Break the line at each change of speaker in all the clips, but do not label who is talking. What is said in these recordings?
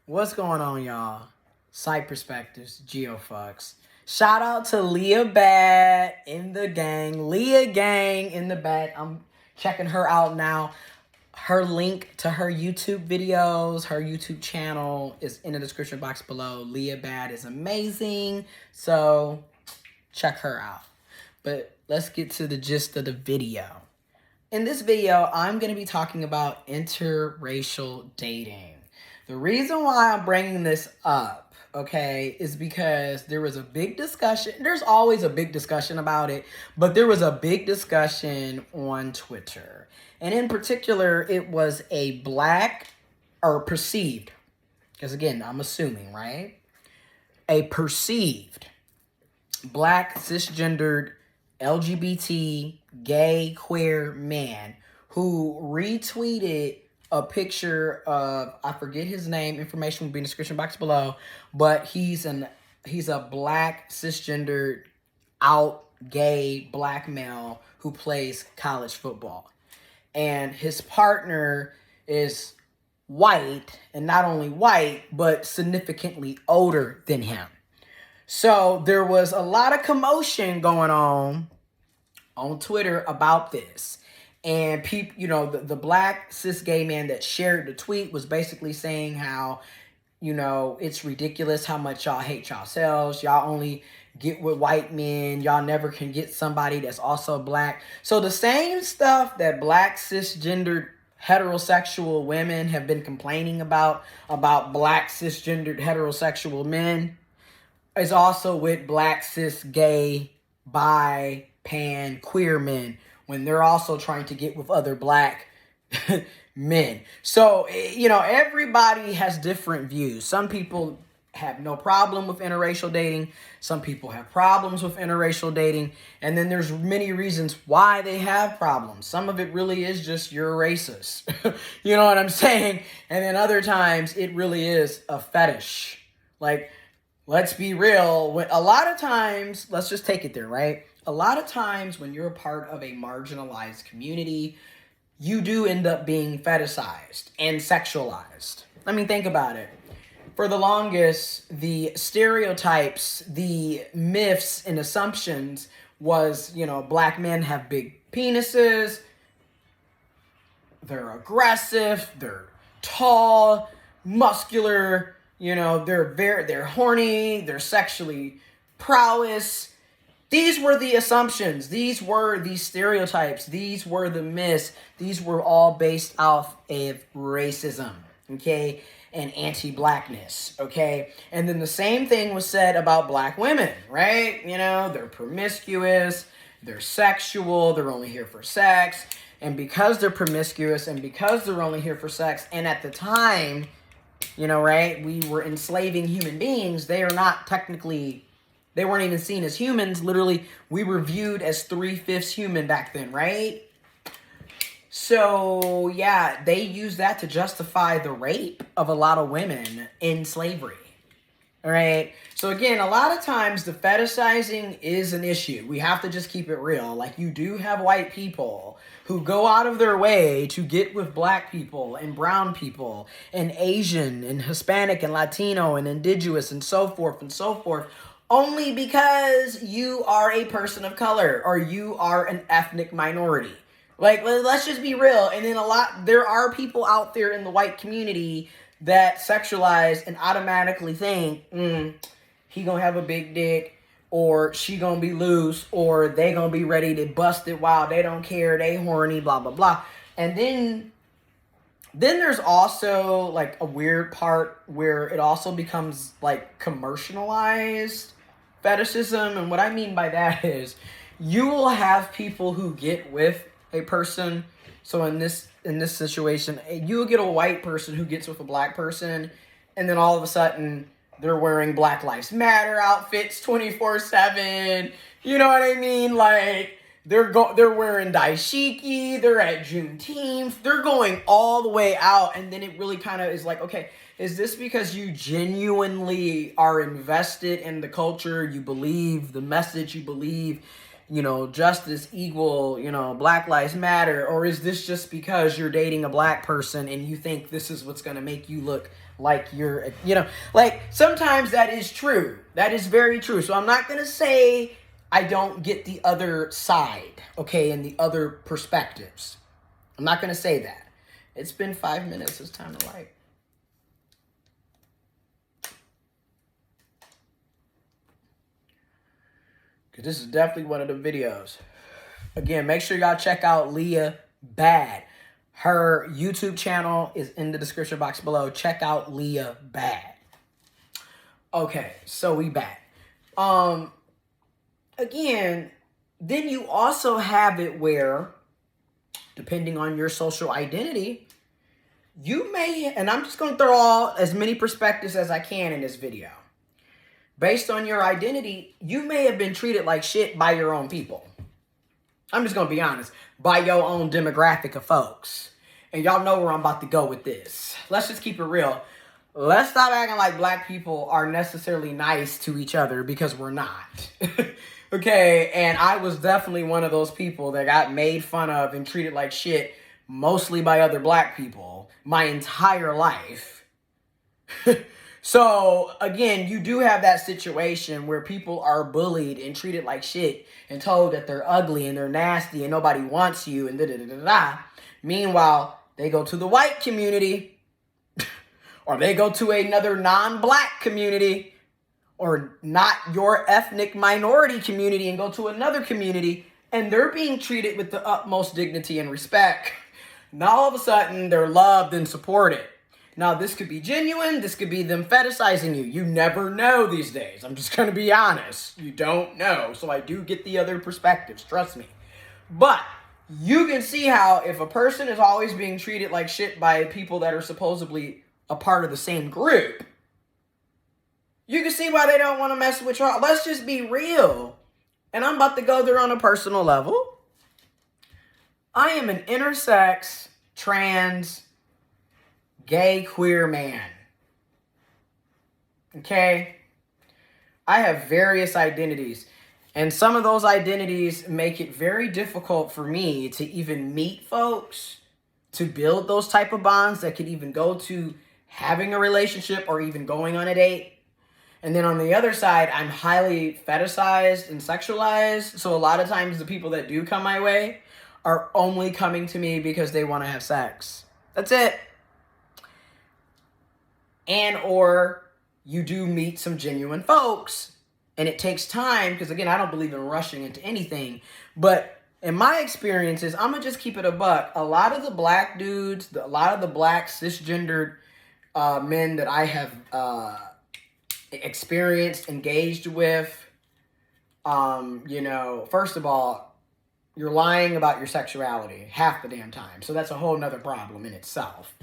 What's going on, y'all? Site Perspectives, GeoFucks. Shout out to Liyah Bad in the gang. Liyah gang in the back. I'm checking her out now. Her link to her YouTube videos, her YouTube channel is in the description box below. Liyah Bad is amazing. So check her out. But let's get to the gist of the video. In this video, I'm going to be talking about interracial dating. The reason why I'm bringing this up, okay, is because there was a big discussion. There's always a big discussion about it, but there was a big discussion on Twitter. And in particular, it was a black, or perceived, because again, I'm assuming, right? A perceived black, cisgendered, LGBT, gay, queer man who retweeted a picture of, I forget his name, information will be in the description box below, but he's a black, cisgendered, out gay black male who plays college football. And his partner is white, and not only white, but significantly older than him. So there was a lot of commotion going on Twitter about this. And people, the black cis gay man that shared the tweet was basically saying how, it's ridiculous how much y'all hate yourselves. Y'all only get with white men. Y'all never can get somebody that's also black. So the same stuff that black cisgendered heterosexual women have been complaining about black cisgendered heterosexual men is also with black cis gay bi pan queer men when they're also trying to get with other black men. So, everybody has different views. Some people have no problem with interracial dating. Some people have problems with interracial dating. And then there's many reasons why they have problems. Some of it really is just you're a racist. You know what I'm saying? And then other times it really is a fetish. Like, let's be real. A lot of times, let's just take it there, right? A lot of times when you're a part of a marginalized community, you do end up being fetishized and sexualized. I mean, think about it. For the longest, the stereotypes, the myths and assumptions was, black men have big penises, they're aggressive, they're tall, muscular, they're horny, they're sexually prowess. These were the assumptions. These were the stereotypes. These were the myths. These were all based off of racism, okay, and anti-blackness, okay? And then the same thing was said about black women, right? They're promiscuous, they're sexual, they're only here for sex. And because they're promiscuous and because they're only here for sex, and at the time, right, we were enslaving human beings, they weren't even seen as humans. Literally, we were viewed as 3/5 human back then, right? So, yeah, they used that to justify the rape of a lot of women in slavery. All right? So, again, a lot of times the fetishizing is an issue. We have to just keep it real. Like, you do have white people who go out of their way to get with black people and brown people and Asian and Hispanic and Latino and indigenous and so forth, only because you are a person of color or you are an ethnic minority. Like, let's just be real. And then there are people out there in the white community that sexualize and automatically think, he gonna have a big dick, or she gonna be loose, or they gonna be ready to bust it while they don't care, they horny, blah, blah, blah. And then there's also, like, a weird part where it also becomes, like, commercialized fetishism. And what I mean by that is you will have people who get with a person. So in this situation, you will get a white person who gets with a black person, and then all of a sudden they're wearing Black Lives Matter outfits 24/7. You know what I mean? Like, they're wearing dashiki, they're at Juneteenth, they're going all the way out. And then it really kind of is like, okay, is this because you genuinely are invested in the culture, you believe the message, you believe justice equal, Black Lives Matter? Or is this just because you're dating a black person and you think this is what's going to make you look like you're, like sometimes that is true. That is very true. So I'm not going to say I don't get the other side, okay, and the other perspectives. I'm not going to say that. It's been 5 minutes. It's time to light. Because this is definitely one of the videos. Again, make sure y'all check out Liyah Bad. Her YouTube channel is in the description box below. Check out Liyah Bad. Okay, so we back. Again, then you also have it where, depending on your social identity, you may, and I'm just going to throw all as many perspectives as I can in this video. Based on your identity, you may have been treated like shit by your own people. I'm just going to be honest. By your own demographic of folks. And y'all know where I'm about to go with this. Let's just keep it real. Let's stop acting like black people are necessarily nice to each other, because we're not. Okay, and I was definitely one of those people that got made fun of and treated like shit, mostly by other black people, my entire life. So, again, you do have that situation where people are bullied and treated like shit and told that they're ugly and they're nasty and nobody wants you and da-da-da-da-da. Meanwhile, they go to the white community or they go to another non-black community or not your ethnic minority community and go to another community, and they're being treated with the utmost dignity and respect. Now, all of a sudden, they're loved and supported. Now, this could be genuine. This could be them fetishizing you. You never know these days. I'm just going to be honest. You don't know. So I do get the other perspectives. Trust me. But you can see how if a person is always being treated like shit by people that are supposedly a part of the same group, you can see why they don't want to mess with y'all. Let's just be real. And I'm about to go there on a personal level. I am an intersex, trans, gay, queer man. Okay? I have various identities. And some of those identities make it very difficult for me to even meet folks, to build those type of bonds that could even go to having a relationship or even going on a date. And then on the other side, I'm highly fetishized and sexualized. So a lot of times the people that do come my way are only coming to me because they want to have sex. That's it. And or you do meet some genuine folks, and it takes time, because again, I don't believe in rushing into anything. But in my experiences, I'm going to just keep it a buck. A lot of the black dudes, a lot of the black cisgendered men that I have experienced, engaged with, first of all, you're lying about your sexuality half the damn time. So that's a whole nother problem in itself.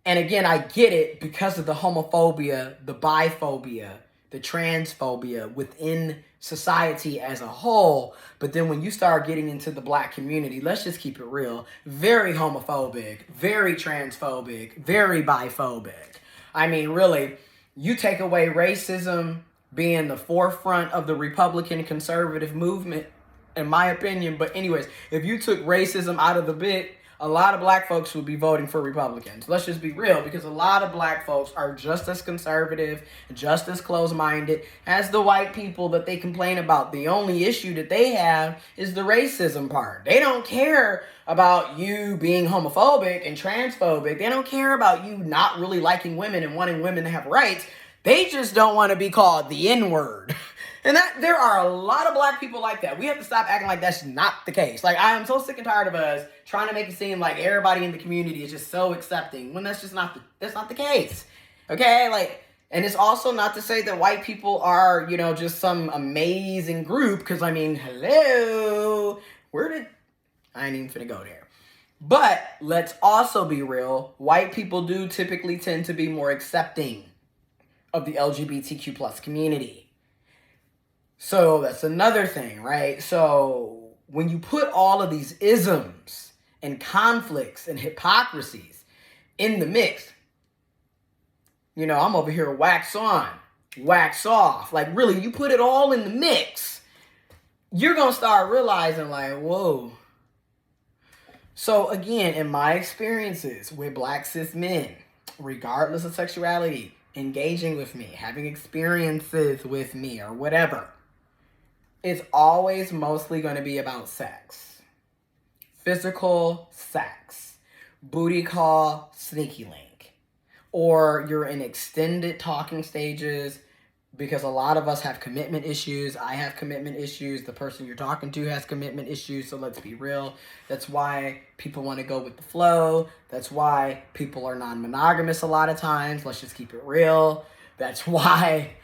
And again, I get it because of the homophobia, the biphobia, the transphobia within society as a whole. But then when you start getting into the black community, let's just keep it real, very homophobic, very transphobic, very biphobic. I mean, really, you take away racism being the forefront of the Republican conservative movement, in my opinion. But anyways, if you took racism out of the bit, a lot of black folks would be voting for Republicans. Let's just be real, because a lot of black folks are just as conservative, just as close-minded as the white people that they complain about. The only issue that they have is the racism part. They don't care about you being homophobic and transphobic. They don't care about you not really liking women and wanting women to have rights. They just don't want to be called the N-word. And that there are a lot of black people like that. We have to stop acting like that's not the case. Like, I am so sick and tired of us trying to make it seem like everybody in the community is just so accepting, when that's just not the case. Okay? Like, and it's also not to say that white people are, just some amazing group, because I mean, hello, I ain't even finna go there. But let's also be real. White people do typically tend to be more accepting of the LGBTQ plus community. So that's another thing, right? So when you put all of these isms and conflicts and hypocrisies in the mix, I'm over here wax on, wax off. Like, really, you put it all in the mix. you're going to start realizing like, whoa. So again, in my experiences with black cis men, regardless of sexuality, engaging with me, having experiences with me or whatever, it's always mostly going to be about sex. Physical sex. Booty call, sneaky link. Or you're in extended talking stages, because a lot of us have commitment issues. I have commitment issues. The person you're talking to has commitment issues. So let's be real. That's why people want to go with the flow. That's why people are non-monogamous a lot of times. Let's just keep it real. That's why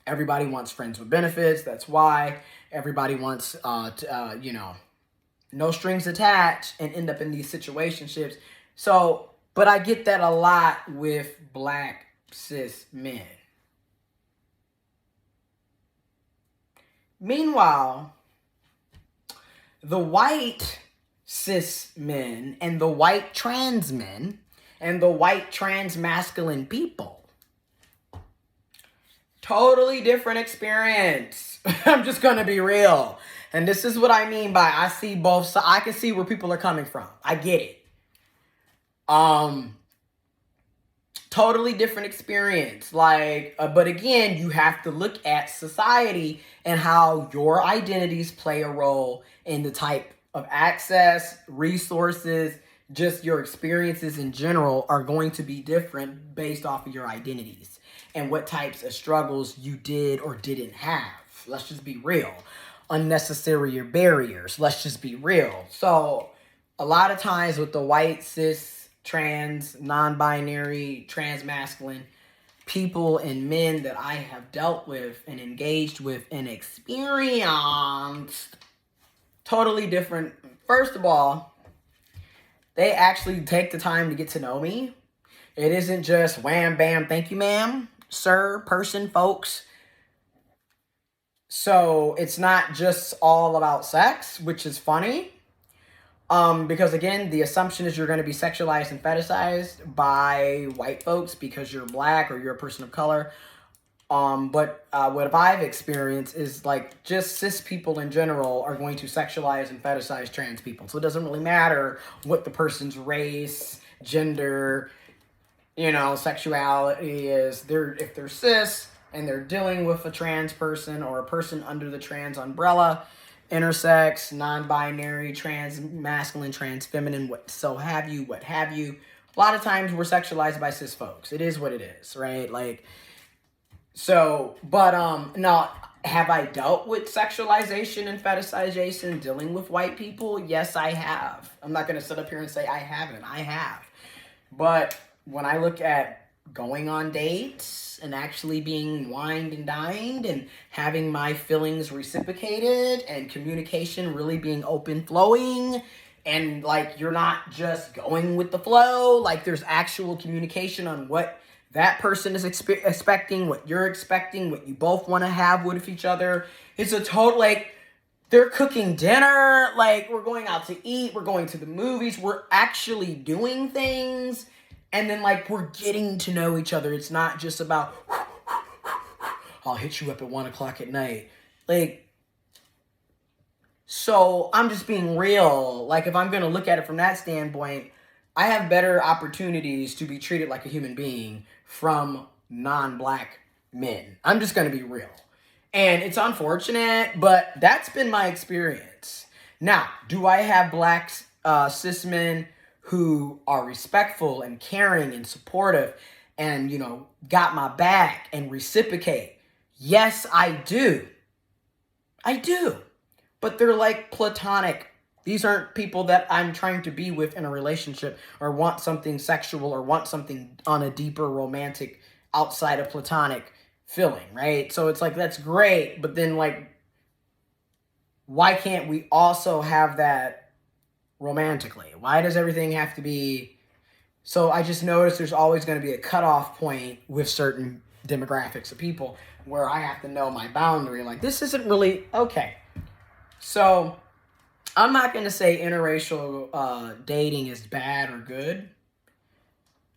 everybody wants friends with benefits. That's why everybody wants, no strings attached and end up in these situationships. So, but I get that a lot with black cis men. Meanwhile, the white cis men and the white trans men and the white trans masculine people, totally different experience. I'm just going to be real. And this is what I mean by I see both sides. I can see where people are coming from. I get it. Totally different experience. Like, but again, you have to look at society and how your identities play a role in the type of access, resources, just your experiences in general are going to be different based off of your identities and what types of struggles you did or didn't have. Let's just be real. Unnecessary barriers. Let's just be real. So a lot of times with the white, cis, trans, non-binary, trans-masculine people and men that I have dealt with and engaged with and experienced, totally different. First of all, they actually take the time to get to know me. It isn't just wham, bam, thank you, ma'am, sir, person, folks. So it's not just all about sex, which is funny. Because again, the assumption is you're going to be sexualized and fetishized by white folks because you're black or you're a person of color. But what I've experienced is like just cis people in general are going to sexualize and fetishize trans people. So it doesn't really matter what the person's race, gender, sexuality is. If they're cis and they're dealing with a trans person or a person under the trans umbrella, intersex, non-binary, trans masculine, trans feminine, what have you. A lot of times we're sexualized by cis folks. It is what it is, right? Like, so, but now, have I dealt with sexualization and fetishization dealing with white people? Yes, I have. I'm not going to sit up here and say I haven't. I have. But when I look at going on dates and actually being wined and dined and having my feelings reciprocated and communication really being open flowing and like you're not just going with the flow, like there's actual communication on what that person is expecting, what you're expecting, what you both want to have with each other. It's a total, like, they're cooking dinner, like we're going out to eat, we're going to the movies, we're actually doing things. And then, like, we're getting to know each other. It's not just about, I'll hit you up at 1 o'clock at night. Like, so I'm just being real. Like, if I'm going to look at it from that standpoint, I have better opportunities to be treated like a human being from non-black men. I'm just going to be real. And it's unfortunate, but that's been my experience. Now, do I have black cis men who are respectful and caring and supportive and, got my back and reciprocate? Yes, I do. I do. But they're like platonic. These aren't people that I'm trying to be with in a relationship or want something sexual or want something on a deeper romantic outside of platonic feeling, right? So it's like, that's great. But then like, why can't we also have that romantically? Why does everything have to be? So I just noticed there's always going to be a cutoff point with certain demographics of people where I have to know my boundary. Like, this isn't really okay. So I'm not going to say interracial dating is bad or good.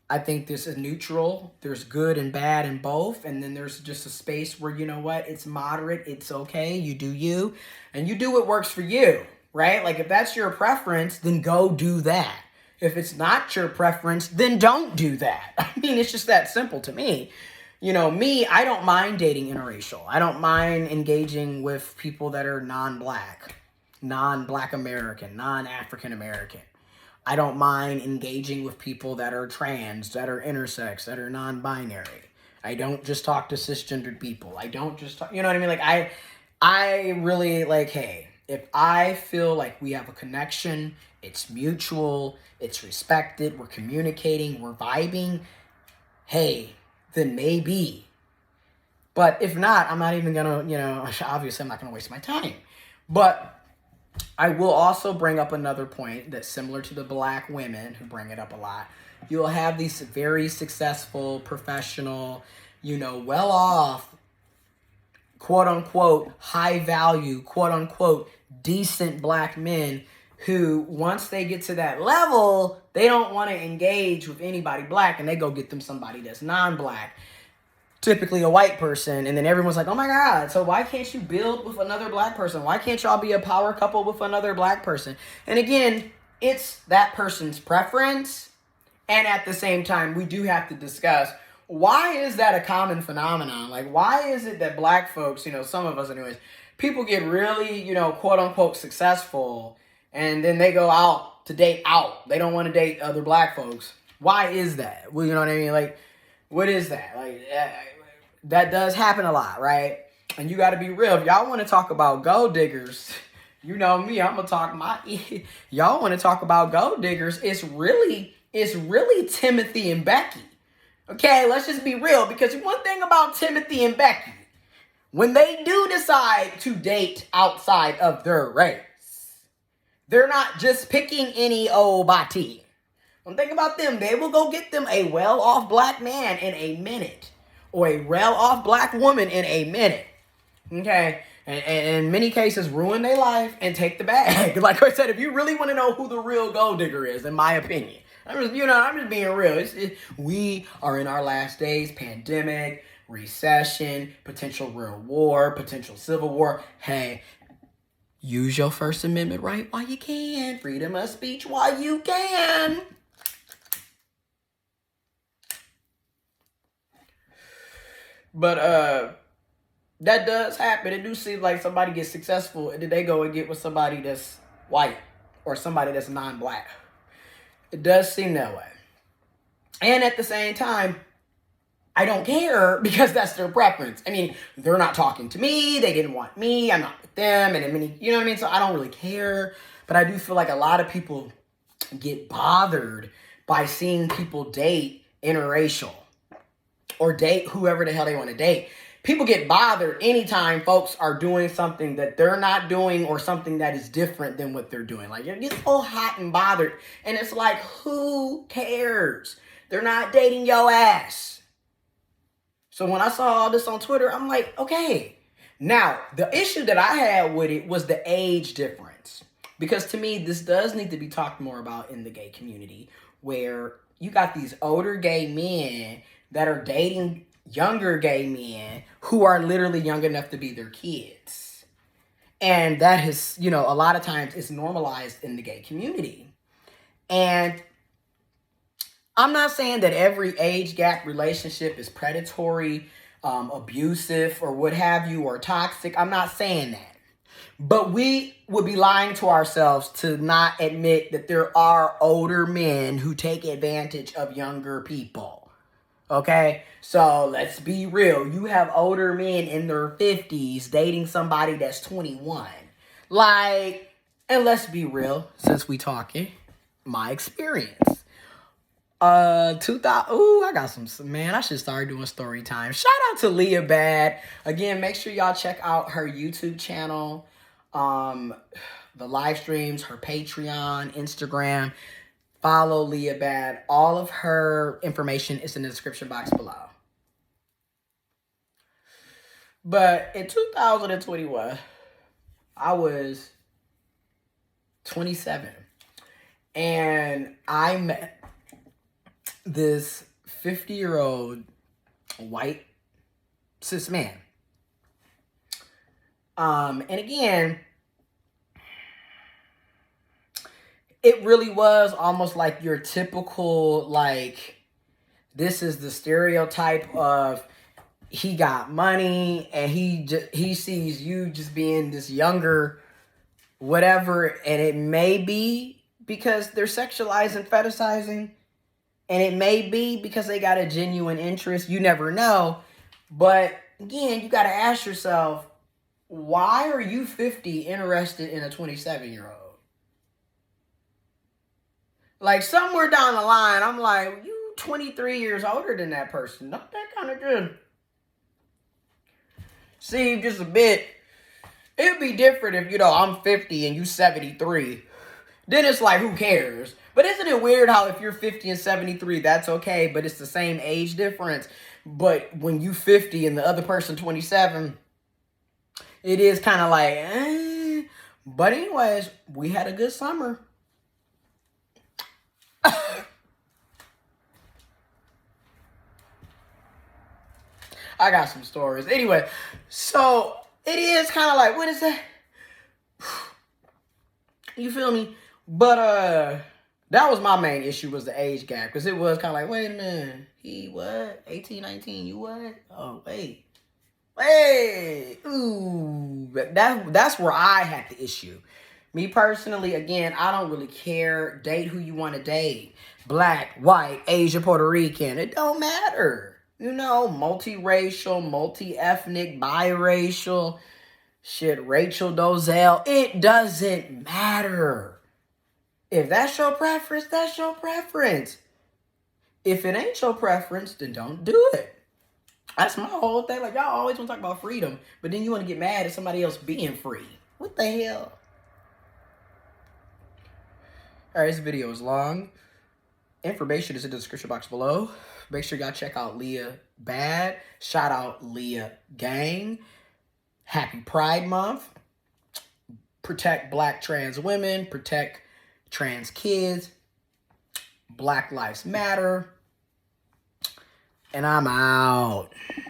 I think this is neutral. There's good and bad in both. And then there's just a space where, you know what, it's moderate. It's okay. You do you. And you do what works for you, right? Like if that's your preference, then go do that. If it's not your preference, then don't do that. I mean, it's just that simple to me. You know, me, I don't mind dating interracial. I don't mind engaging with people that are non-black, non-black American, non-African American. I don't mind engaging with people that are trans, that are intersex, that are non-binary. I don't just talk to cisgendered people. I don't just talk, you know what I mean? Like I really like, hey, if I feel like we have a connection, it's mutual, it's respected, we're communicating, we're vibing, hey, then maybe. But if not, I'm not even gonna, you know, obviously I'm not gonna waste my time. But I will also bring up another point that's similar to the black women who bring it up a lot. You'll have these very successful, professional, you know, well off, quote unquote, high value, quote unquote, decent black men who, once they get to that level, they don't want to engage with anybody black and they go get them somebody that's non-black, typically a white person, and then everyone's like, oh my God, so why can't you build with another black person? Why can't y'all be a power couple with another black person? And again, it's that person's preference. And at the same time, we do have to discuss, why is that a common phenomenon? Like, why is it that black folks, you know, some of us anyways, people get really, you know, quote unquote successful, and then they go out to date out. They don't want to date other black folks. Why is that? Well, you know what I mean? Like, what is that? Like, that does happen a lot, right? And you got to be real. If y'all want to talk about gold diggers, you know me, I'm gonna talk my. Y'all want to talk about gold diggers? It's really Timothy and Becky. Okay, let's just be real. Because one thing about Timothy and Becky, when they do decide to date outside of their race, they're not just picking any old body. One thing about them, they will go get them a well-off black man in a minute, or a well-off black woman in a minute, okay? And in many cases, ruin their life and take the bag. Like I said, if you really want to know who the real gold digger is, in my opinion, I'm just being real. We are in our last days, pandemic, recession, potential real war, potential civil war. Hey, use your First Amendment right while you can. Freedom of speech while you can. But that does happen. It do seem like somebody gets successful and then they go and get with somebody that's white or somebody that's non-black. It does seem that way. And at the same time, I don't care because that's their preference. I mean, they're not talking to me. They didn't want me. I'm not with them. And I mean, you know what I mean? So I don't really care. But I do feel like a lot of people get bothered by seeing people date interracial or date whoever the hell they want to date. People get bothered anytime folks are doing something that they're not doing or something that is different than what they're doing. Like, it gets so hot and bothered. And it's like, who cares? They're not dating your ass. So when I saw all this on Twitter, I'm like, okay. Now, the issue that I had with it was the age difference. Because to me, this does need to be talked more about in the gay community, where you got these older gay men that are dating younger gay men who are literally young enough to be their kids. And that is, you know, a lot of times it's normalized in the gay community. And I'm not saying that every age gap relationship is predatory, abusive, or what have you, or toxic. I'm not saying that. But we would be lying to ourselves to not admit that there are older men who take advantage of younger people. Okay, so let's be real. You have older men in their 50s dating somebody that's 21. Like, and let's be real, since we talking, my experience. 2000, I got some, man, I should start doing story time. Shout out to Liyah Bad. Again, make sure y'all check out her YouTube channel, the live streams, her Patreon, Instagram. Follow Liyah Bad. All of her information is in the description box below. But in 2021, I was 27. And I met this 50-year-old white cis man. And again, it really was almost like your typical, like, this is the stereotype of he got money and he sees you just being this younger whatever, and it may be because they're sexualizing, fetishizing, and it may be because they got a genuine interest. You never know. But again, you got to ask yourself, why are you 50 interested in a 27-year-old? Like, somewhere down the line, I'm like, you 23 years older than that person. Don't that kind of just seem just a bit... It'd be different if, you know, I'm 50 and you 73. Then it's like, who cares? But isn't it weird how if you're 50 and 73, that's okay, but it's the same age difference. But when you 50 and the other person 27, it is kind of like, eh. But anyways, we had a good summer. I got some stories. Anyway, so it is kind of like, what is that? You feel me? But that was my main issue, was the age gap. Because it was kind of like, wait a minute. He what? 18, 19, you what? Oh, wait. Wait. Ooh. That's where I had the issue. Me personally, again, I don't really care. Date who you want to date. Black, white, Asian, Puerto Rican. It don't matter. You know, multiracial, multi-ethnic, biracial. Shit, Rachel Dozell. It doesn't matter. If that's your preference, that's your preference. If it ain't your preference, then don't do it. That's my whole thing. Like, y'all always want to talk about freedom, but then you want to get mad at somebody else being free. What the hell? All right, this video is long. Information is in the description box below. Make sure y'all check out Liyah Bad. Shout out Liyah Gang. Happy Pride Month. Protect Black trans women. Protect trans kids. Black Lives Matter. And I'm out.